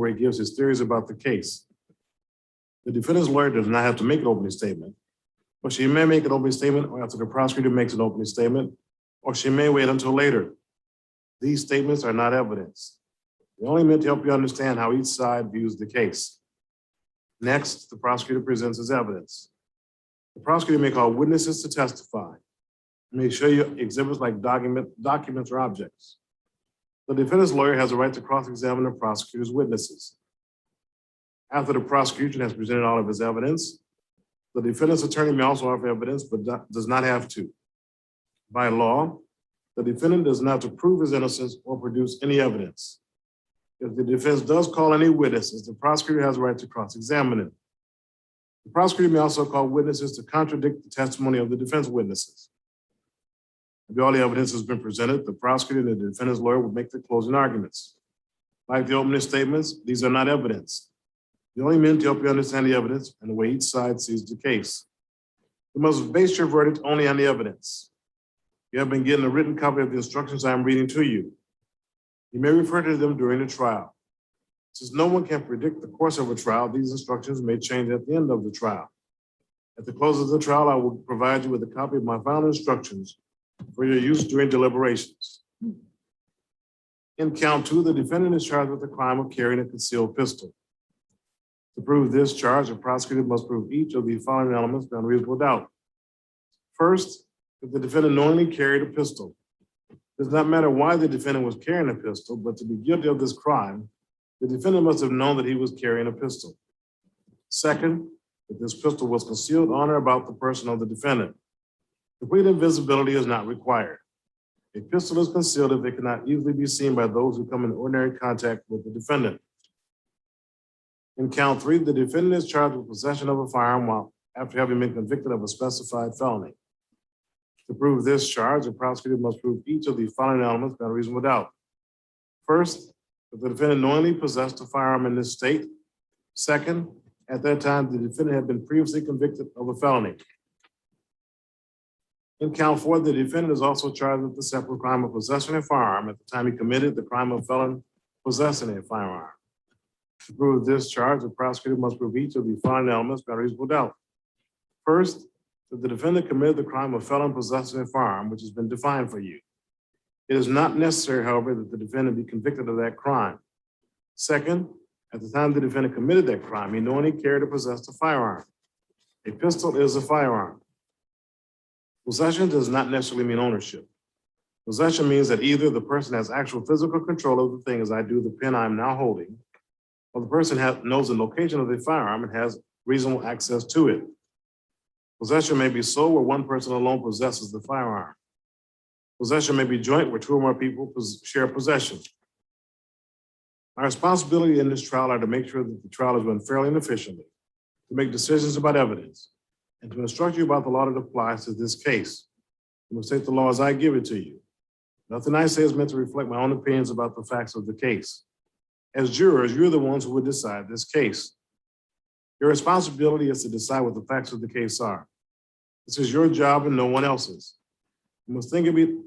where he gives his theories about the case. The defendant's lawyer does not have to make an opening statement, but she may make an opening statement or after the prosecutor makes an opening statement, or she may wait until later. These statements are not evidence. They're only meant to help you understand how each side views the case. Next, the prosecutor presents his evidence. The prosecutor may call witnesses to testify. He may show you exhibits like documents or objects. The defendant's lawyer has a right to cross-examine the prosecutor's witnesses. After the prosecution has presented all of his evidence, the defendant's attorney may also offer evidence, but does not have to. By law, the defendant does not have to prove his innocence or produce any evidence. If the defense does call any witnesses, the prosecutor has a right to cross-examine them. The prosecutor may also call witnesses to contradict the testimony of the defense witnesses. If all the evidence has been presented, the prosecutor and the defendant's lawyer will make the closing arguments. Like the opening statements, these are not evidence. They're only meant to help you understand the evidence and the way each side sees the case. You must base your verdict only on the evidence. You have been given a written copy of the instructions I am reading to you. You may refer to them during the trial. Since no one can predict the course of a trial, these instructions may change at the end of the trial. At the close of the trial, I will provide you with a copy of my final instructions for your use during deliberations. In count 2, the defendant is charged with the crime of carrying a concealed pistol. To prove this charge, a prosecutor must prove each of the following elements beyond reasonable doubt. First, if the defendant knowingly carried a pistol. It does not matter why the defendant was carrying a pistol, but to be guilty of this crime, the defendant must have known that he was carrying a pistol. Second, if this pistol was concealed on or about the person of the defendant. Complete invisibility is not required. A pistol is concealed if it cannot easily be seen by those who come in ordinary contact with the defendant. In count 3, the defendant is charged with possession of a firearm after having been convicted of a specified felony. To prove this charge, the prosecutor must prove each of the following elements beyond reasonable doubt. First, if the defendant knowingly possessed a firearm in this state. Second, at that time, the defendant had been previously convicted of a felony. In count 4, the defendant is also charged with the separate crime of possessing a firearm at the time he committed the crime of felon possessing a firearm. To prove this charge, the prosecutor must prove each of the following elements beyond reasonable doubt. First, that the defendant committed the crime of felon possessing a firearm, which has been defined for you. It is not necessary, however, that the defendant be convicted of that crime. Second, at the time the defendant committed that crime, he knowingly carried or possessed a firearm. A pistol is a firearm. Possession does not necessarily mean ownership. Possession means that either the person has actual physical control of the thing, as I do the pen I am now holding, or the person knows the location of the firearm and has reasonable access to it. Possession may be sole where one person alone possesses the firearm. Possession may be joint where 2 or more people share possession. Our responsibility in this trial are to make sure that the trial is run fairly and efficiently, to make decisions about evidence, and to instruct you about the law that applies to this case. You must take the law as I give it to you. Nothing I say is meant to reflect my own opinions about the facts of the case. As jurors, you're the ones who would decide this case. Your responsibility is to decide what the facts of the case are. This is your job and no one else's. You must think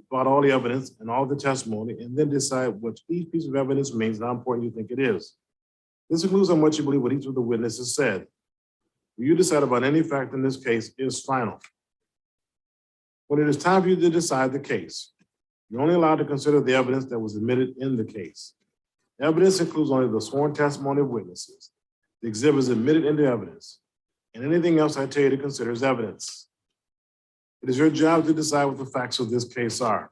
about all the evidence and all the testimony and then decide what each piece of evidence means and how important you think it is. This includes how much you believe what each of the witnesses said. What you decide about any fact in this case is final. When it is time for you to decide the case, you're only allowed to consider the evidence that was admitted in the case. Evidence includes only the sworn testimony of witnesses, the exhibits admitted into evidence, and anything else I tell you to consider as evidence. It is your job to decide what the facts of this case are.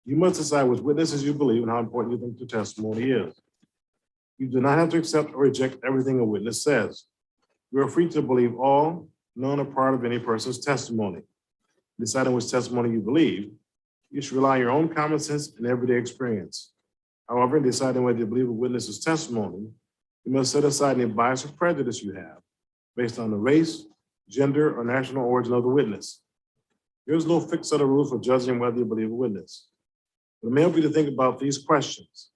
You must decide which witnesses you believe and how important you think the testimony is. You do not have to accept or reject everything a witness says. You are free to believe all, none, or part of any person's testimony. Deciding which testimony you believe, you should rely on your own common sense and everyday experience. However, in deciding whether you believe a witness's testimony, you must set aside any bias or prejudice you have based on the race, gender, or national origin of the witness. There is no fixed set of rules for judging whether you believe a witness. But it may help you to think about these questions.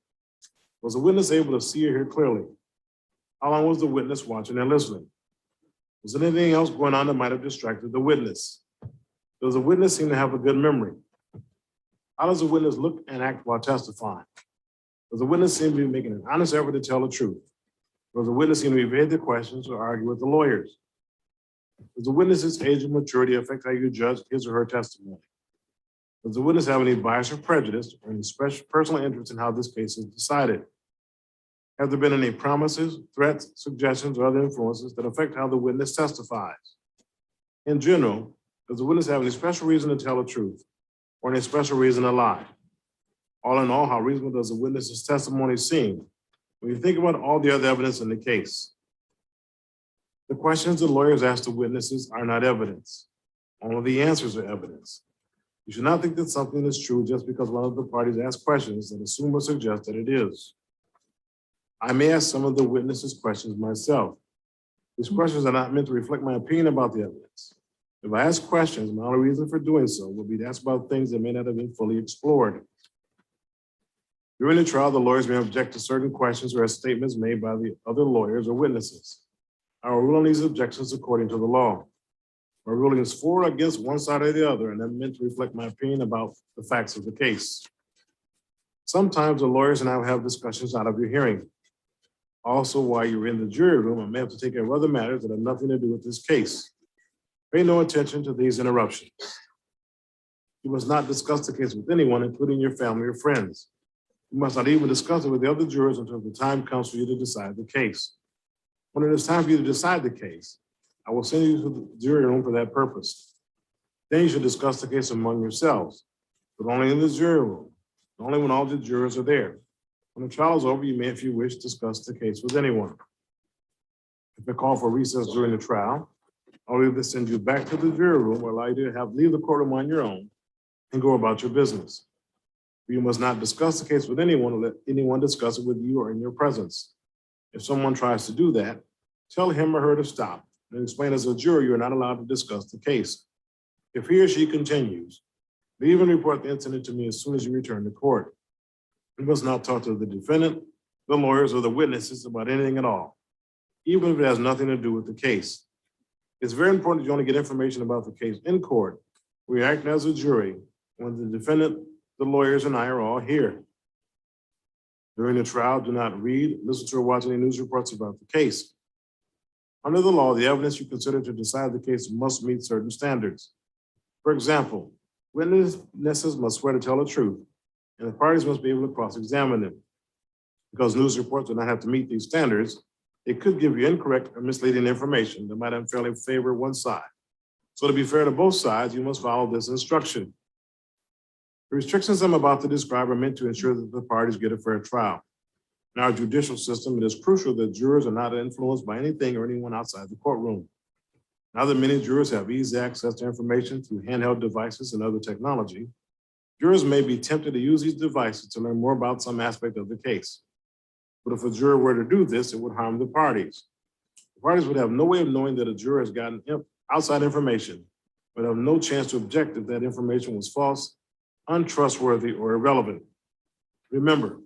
Was the witness able to see or hear clearly? How long was the witness watching and listening? Was there anything else going on that might have distracted the witness? Does the witness seem to have a good memory? How does the witness look and act while testifying? Does the witness seem to be making an honest effort to tell the truth? Does the witness seem to evade the questions or argue with the lawyers? Does the witness's age and maturity affect how you judge his or her testimony? Does the witness have any bias or prejudice or any special personal interest in how this case is decided? Have there been any promises, threats, suggestions, or other influences that affect how the witness testifies? In general, does the witness have any special reason to tell the truth or any special reason to lie? All in all, how reasonable does the witness's testimony seem when you think about all the other evidence in the case? The questions the lawyers ask the witnesses are not evidence. Only the answers are evidence. You should not think that something is true just because one of the parties asks questions that assume or suggest that it is. I may ask some of the witnesses questions myself. These questions are not meant to reflect my opinion about the evidence. If I ask questions, my only reason for doing so will be to ask about things that may not have been fully explored. During the trial, the lawyers may object to certain questions or statements made by the other lawyers or witnesses. I will rule on these objections according to the law. My ruling is for or against one side or the other, and I'm meant to reflect my opinion about the facts of the case. Sometimes the lawyers and I will have discussions out of your hearing. Also, while you're in the jury room, I may have to take care of other matters that have nothing to do with this case. Pay no attention to these interruptions. You must not discuss the case with anyone, including your family or friends. You must not even discuss it with the other jurors until the time comes for you to decide the case. When it is time for you to decide the case, I will send you to the jury room for that purpose. Then you should discuss the case among yourselves, but only in the jury room, only when all the jurors are there. When the trial is over, you may, if you wish, discuss the case with anyone. If I call for recess during the trial, I'll either send you back to the jury room or allow you to leave the courtroom on your own and go about your business. You must not discuss the case with anyone or let anyone discuss it with you or in your presence. If someone tries to do that, tell him or her to stop and explain as a juror you are not allowed to discuss the case. If he or she continues, leave and report the incident to me as soon as you return to court. You must not talk to the defendant, the lawyers, or the witnesses about anything at all, even if it has nothing to do with the case. It's very important that you only get information about the case in court. We act as a jury when the defendant, the lawyers, and I are all here. During the trial, do not read, listen to, or watch any news reports about the case. Under the law, the evidence you consider to decide the case must meet certain standards. For example, witnesses must swear to tell the truth, and the parties must be able to cross-examine them. Because news reports do not have to meet these standards, it could give you incorrect or misleading information that might unfairly favor one side. So to be fair to both sides, you must follow this instruction. The restrictions I'm about to describe are meant to ensure that the parties get a fair trial. In our judicial system, it is crucial that jurors are not influenced by anything or anyone outside the courtroom. Now that many jurors have easy access to information through handheld devices and other technology, jurors may be tempted to use these devices to learn more about some aspect of the case. But if a juror were to do this, it would harm the parties. The parties would have no way of knowing that a juror has gotten outside information, but have no chance to object if that information was false, untrustworthy, or irrelevant. Remember,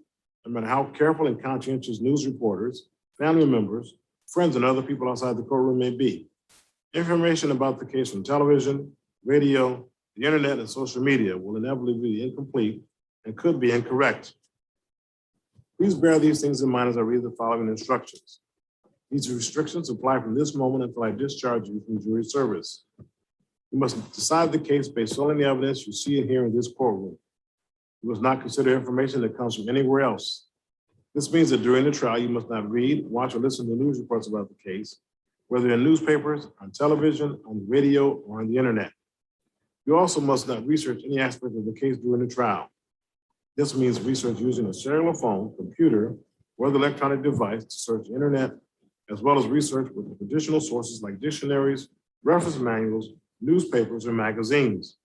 no matter how careful and conscientious news reporters, family members, friends, and other people outside the courtroom may be, information about the case from television, radio, the internet, and social media will inevitably be incomplete and could be incorrect. Please bear these things in mind as I read the following instructions. These restrictions apply from this moment until I discharge you from jury service. You must decide the case based solely on the evidence you see and hear in this courtroom. You must not consider information that comes from anywhere else. This means that during the trial, you must not read, watch, or listen to news reports about the case, whether in newspapers, on television, on the radio, or on the internet. You also must not research any aspect of the case during the trial. This means research using a cellular phone, computer, or other electronic device to search the internet, as well as research with traditional sources like dictionaries, reference manuals, newspapers, or magazines.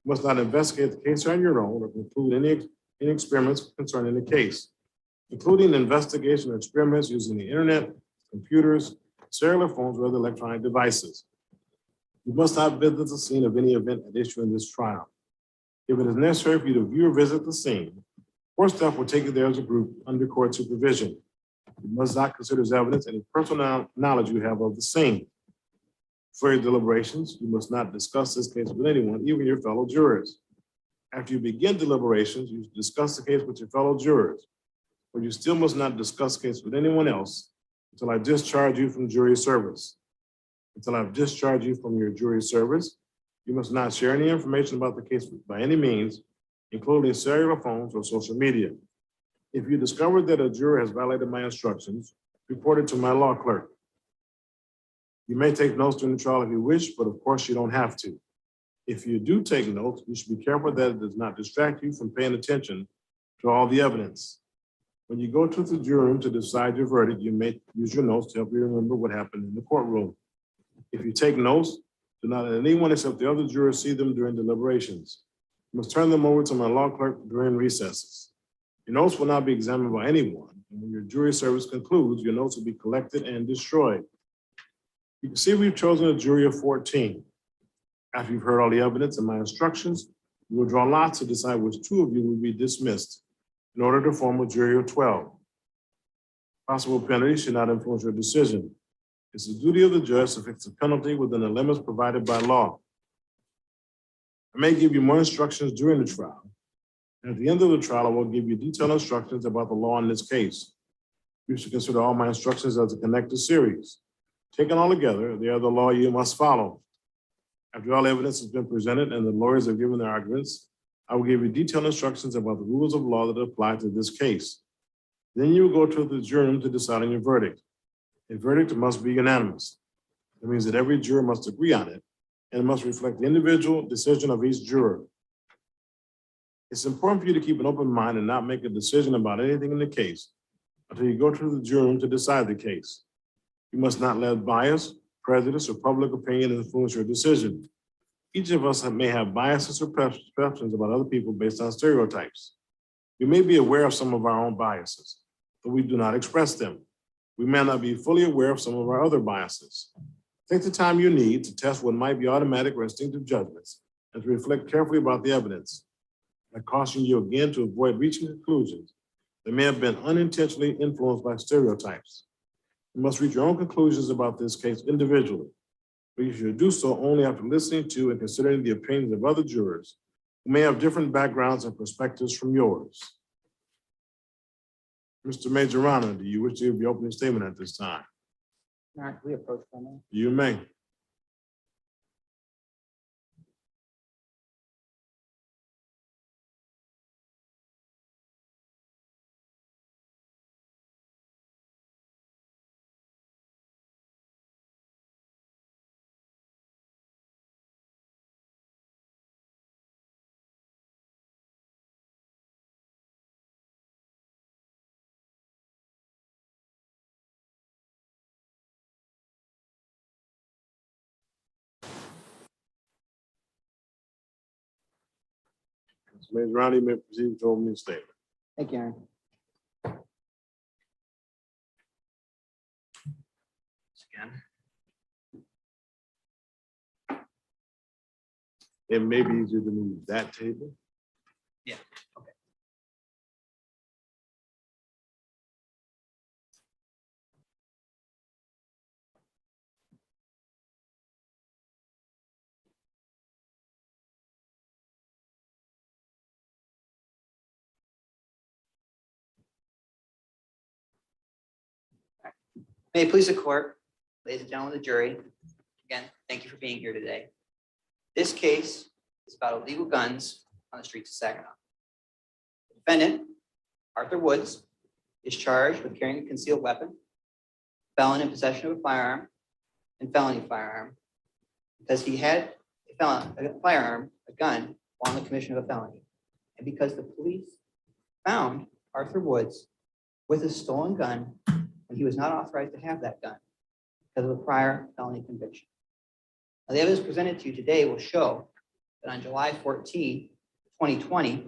You must not investigate the case on your own or conclude any experiments concerning the case, including investigation or experiments using the internet, computers, cellular phones, or other electronic devices. You must not visit the scene of any event at issue in this trial. If it is necessary for you to view or visit the scene, court staff will take you there as a group under court supervision. You must not consider as evidence any personal knowledge you have of the scene. For your deliberations, you must not discuss this case with anyone, even your fellow jurors. After you begin deliberations, you discuss the case with your fellow jurors, but you still must not discuss the case with anyone else until I discharge you from jury service. Until I've discharged you from your jury service, you must not share any information about the case by any means, including cellular phones or social media. If you discover that a juror has violated my instructions, report it to my law clerk. You may take notes during the trial if you wish, but of course you don't have to. If you do take notes, you should be careful that it does not distract you from paying attention to all the evidence. When you go to the jury room to decide your verdict, you may use your notes to help you remember what happened in the courtroom. If you take notes, do not let anyone except the other jurors see them during deliberations. You must turn them over to my law clerk during recesses. Your notes will not be examined by anyone, and when your jury service concludes, your notes will be collected and destroyed. You can see we've chosen a jury of 14. After you've heard all the evidence and my instructions, you will draw lots to decide which 2 of you will be dismissed in order to form a jury of 12. Possible penalties should not influence your decision. It's the duty of the judge to fix the penalty within the limits provided by law. I may give you more instructions during the trial. And at the end of the trial, I will give you detailed instructions about the law in this case. You should consider all my instructions as a connected series. Taken all together, they are the law you must follow. After all evidence has been presented and the lawyers have given their arguments, I will give you detailed instructions about the rules of law that apply to this case. Then you will go to the jury room to decide on your verdict. A verdict must be unanimous. That means that every juror must agree on it, and it must reflect the individual decision of each juror. It's important for you to keep an open mind and not make a decision about anything in the case until you go to the jury room to decide the case. You must not let bias, prejudice, or public opinion influence your decision. Each of us may have biases or perceptions about other people based on stereotypes. We may be aware of some of our own biases, but we do not express them. We may not be fully aware of some of our other biases. Take the time you need to test what might be automatic or instinctive judgments and to reflect carefully about the evidence. I caution you again to avoid reaching conclusions that may have been unintentionally influenced by stereotypes. You must reach your own conclusions about this case individually, but you should do so only after listening to and considering the opinions of other jurors who may have different backgrounds and perspectives from yours. Mr. Majorana, do you wish to give your opening statement at this time? Can we approach Darnell? You may. Mr. Majorana, you may proceed with your opening statement. Thank you, Aaron. Again. It may be easier to move that table. Yeah, okay. May it please the court, ladies and gentlemen of the jury, again, thank you for being here today. This case is about illegal guns on the streets of Saginaw. The defendant, Arthur Woods, is charged with carrying a concealed weapon, felon in possession of a firearm, and felony firearm, because he had a firearm, a gun, while on the commission of a felony. And because the police found Arthur Woods with a stolen gun when he was not authorized to have that gun because of a prior felony conviction. Now, the evidence presented to you today will show that on July 14, 2020,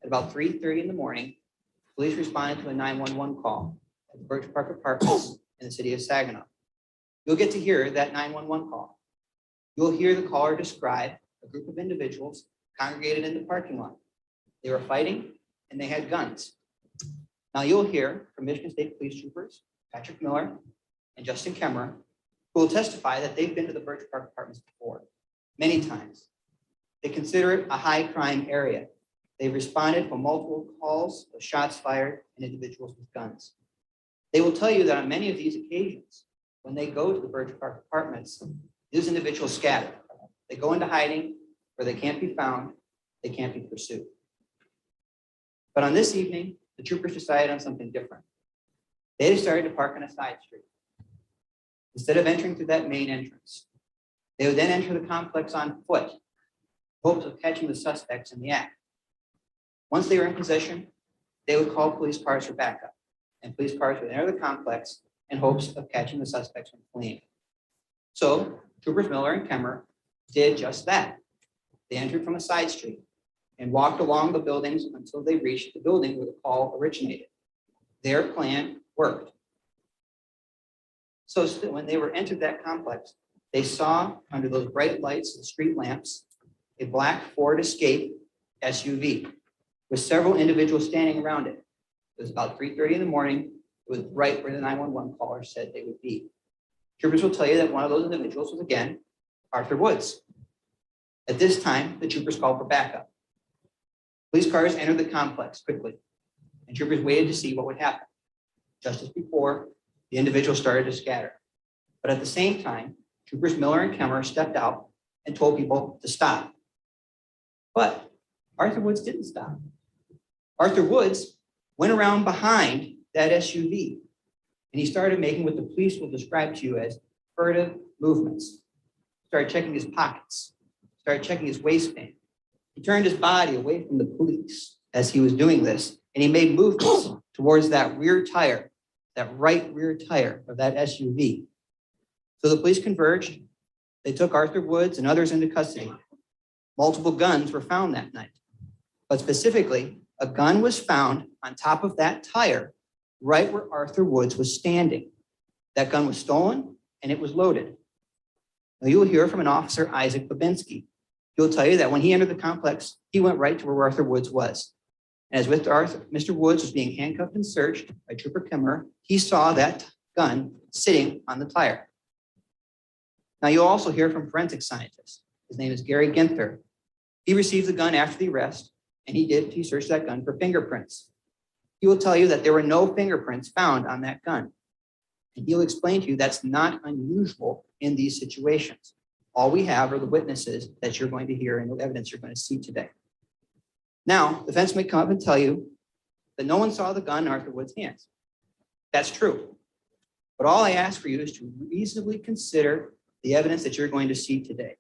at about 3:30 in the morning, police responded to a 911 call at the Birch Park Apartments in the city of Saginaw. You'll get to hear that 911 call. You'll hear the caller describe a group of individuals congregated in the parking lot. They were fighting and they had guns. Now you'll hear from Michigan State Police Troopers, Patrick Miller and Justin Kemmerer, who will testify that they've been to the Birch Park Apartments before, many times. They consider it a high crime area. They responded to multiple calls of shots fired and individuals with guns. They will tell you that on many of these occasions, when they go to the Birch Park apartments, these individuals scatter. They go into hiding where they can't be found, they can't be pursued. But on this evening, the troopers decided on something different. They decided to park on a side street. Instead of entering through that main entrance, they would then enter the complex on foot, in hopes of catching the suspects in the act. Once they were in possession, they would call police cars for backup, and police cars would enter the complex in hopes of catching the suspects from fleeing. So Troopers Miller and Kemmer did just that. They entered from a side street and walked along the buildings until they reached the building where the call originated. Their plan worked. So when they were entered that complex, they saw under those bright lights and street lamps a black Ford Escape SUV with several individuals standing around it. It was about 3:30 in the morning. It was right where the 911 caller said they would be. Troopers will tell you that one of those individuals was, again, Arthur Woods. At this time, the troopers called for backup. Police cars entered the complex quickly, and troopers waited to see what would happen. Just as before, the individuals started to scatter. But at the same time, Troopers Miller and Kemmer stepped out and told people to stop. But Arthur Woods didn't stop. Arthur Woods went around behind that SUV, and he started making what the police will describe to you as furtive movements. Started checking his pockets, started checking his waistband. He turned his body away from the police as he was doing this, and he made movements towards that rear tire, that right rear tire of that SUV. So the police converged. They took Arthur Woods and others into custody. Multiple guns were found that night, but specifically, a gun was found on top of that tire right where Arthur Woods was standing. That gun was stolen and it was loaded. Now you will hear from an officer, Isaac Babinski. He'll tell you that when he entered the complex, he went right to where Arthur Woods was. And as Mr. Woods was being handcuffed and searched by Trooper Kemmer, he saw that gun sitting on the tire. Now you'll also hear from forensic scientist. His name is Gary Ginther. He received the gun after the arrest, and he searched that gun for fingerprints. He will tell you that there were no fingerprints found on that gun. And he'll explain to you that's not unusual in these situations. All we have are the witnesses that you're going to hear and the evidence you're going to see today. Now, the defense may come up and tell you that no one saw the gun in Arthur Woods' hands. That's true. But all I ask for you is to reasonably consider the evidence that you're going to see today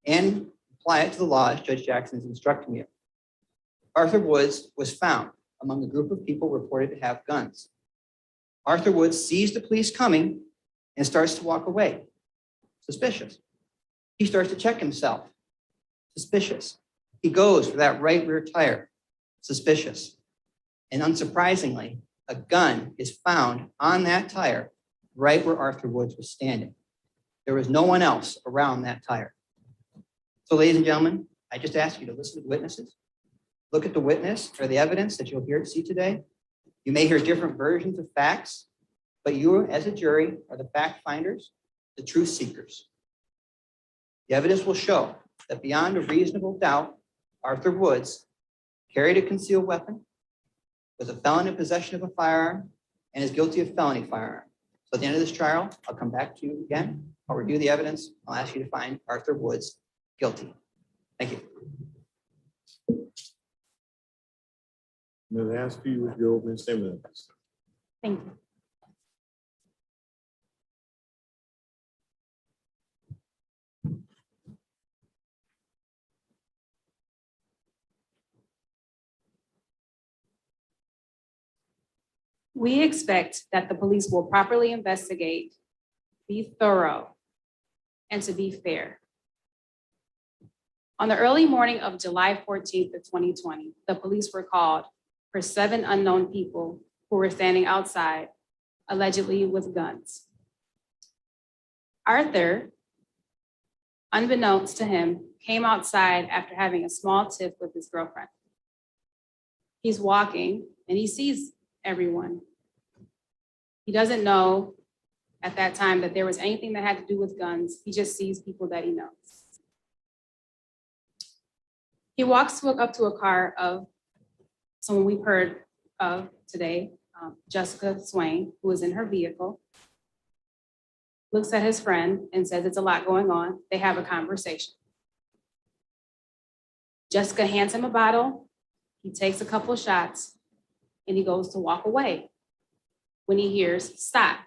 and apply it to the law as Judge Jackson is instructing you. Arthur Woods was found among a group of people reported to have guns. Arthur Woods sees the police coming and starts to walk away. Suspicious. He starts to check himself. Suspicious. He goes for that right rear tire. Suspicious. And unsurprisingly, a gun is found on that tire right where Arthur Woods was standing. There was no one else around that tire. So ladies and gentlemen, I just ask you to listen to the witnesses. Look at the witness or the evidence that you'll hear see today. You may hear different versions of facts, but you as a jury are the fact finders, the truth seekers. The evidence will show that beyond a reasonable doubt, Arthur Woods carried a concealed weapon, was a felon in possession of a firearm, and is guilty of felony firearm. So at the end of this trial, I'll come back to you again. I'll review the evidence. I'll ask you to find Arthur Woods guilty. Thank you. I'm going to ask you with your opening statement. Thank you. We expect that the police will properly investigate, be thorough, and to be fair. On the early morning of July 14th of 2020, the police were called for 7 unknown people who were standing outside, allegedly with guns. Arthur, unbeknownst to him, came outside after having a small tiff with his girlfriend. He's walking and he sees everyone. He doesn't know at that time that there was anything that had to do with guns. He just sees people that he knows. He walks up to a car of someone we've heard of today, Jessica Swain, who was in her vehicle, looks at his friend and says, "It's a lot going on." They have a conversation. Jessica hands him a bottle. He takes a couple shots and he goes to walk away when he hears "stop."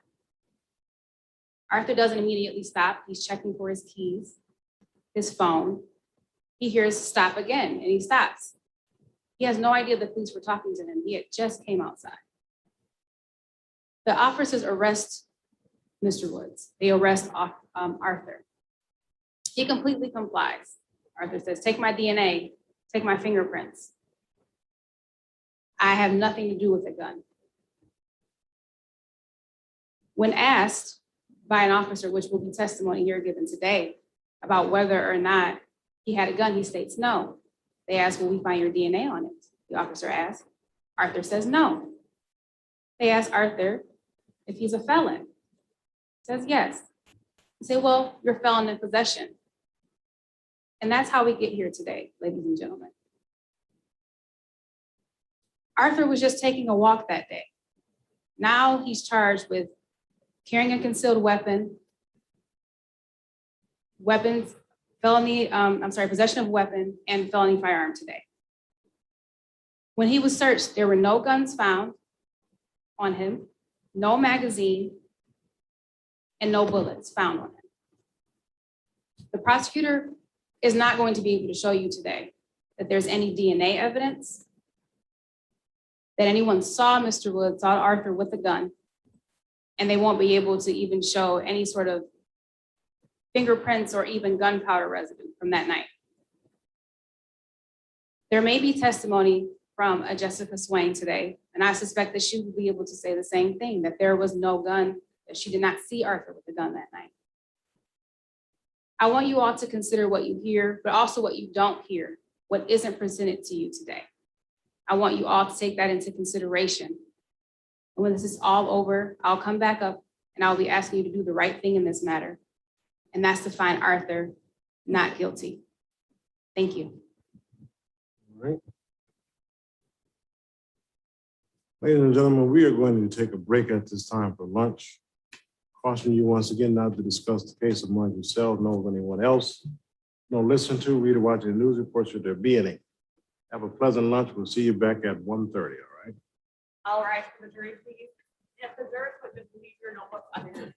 Arthur doesn't immediately stop. He's checking for his keys, his phone. He hears "stop" again and he stops. He has no idea the police were talking to him. He had just came outside. The officers arrest Mr. Woods. They arrest Arthur. He completely complies. Arthur says, "Take my DNA, take my fingerprints. I have nothing to do with the gun." When asked by an officer, which will be testimony here given today, about whether or not he had a gun, he states no. They ask, "Will we find your DNA on it?" The officer asks. Arthur says no. They ask Arthur if he's a felon. He says yes. They say, "Well, you're felon in possession." And that's how we get here today, ladies and gentlemen. Arthur was just taking a walk that day. Now he's charged with carrying a concealed weapon, possession of weapon, and felony firearm today. When he was searched, there were no guns found on him, no magazine, and no bullets found on him. The prosecutor is not going to be able to show you today that there's any DNA evidence, that anyone saw Mr. Woods, saw Arthur with a gun, and they won't be able to even show any sort of fingerprints or even gunpowder residue from that night. There may be testimony from a Jessica Swain today, and I suspect that she will be able to say the same thing, that there was no gun, that she did not see Arthur with a gun that night. I want you all to consider what you hear, but also what you don't hear, what isn't presented to you today. I want you all to take that into consideration. And when this is all over, I'll come back up and I'll be asking you to do the right thing in this matter. And that's to find Arthur not guilty. Thank you. All right. Ladies and gentlemen, we are going to take a break at this time for lunch. Caution you once again not to discuss the case among yourselves, nor with anyone else. Don't listen to, read, or watch any news reports should there be any. Have a pleasant lunch. We'll see you back at 1:30, all right? All right, for the jury, please. If the jurors would just leave your notebooks under.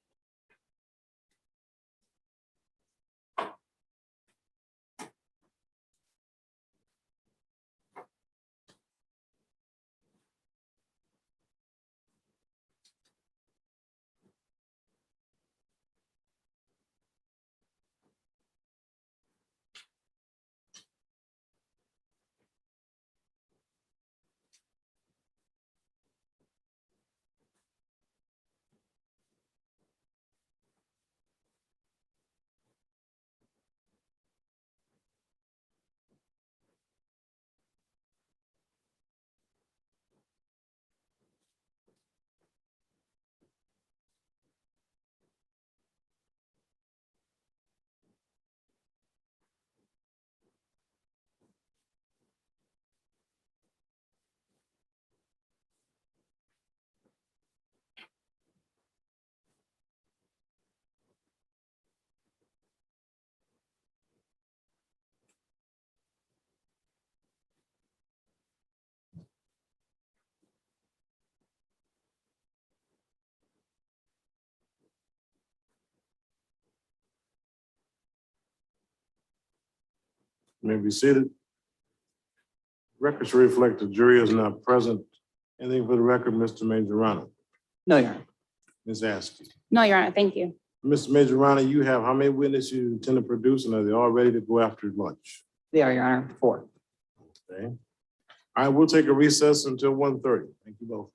You may be seated. Records reflect the jury is not present. Anything for the record, Mr. Majorano? No, Your Honor. Ms. Askey? No, Your Honor, thank you. Mr. Majorano, you have how many witnesses you intend to produce, and are they all ready to go after lunch? They are, Your Honor, 4. Okay. All right, we'll take a recess until 1:30. Thank you both.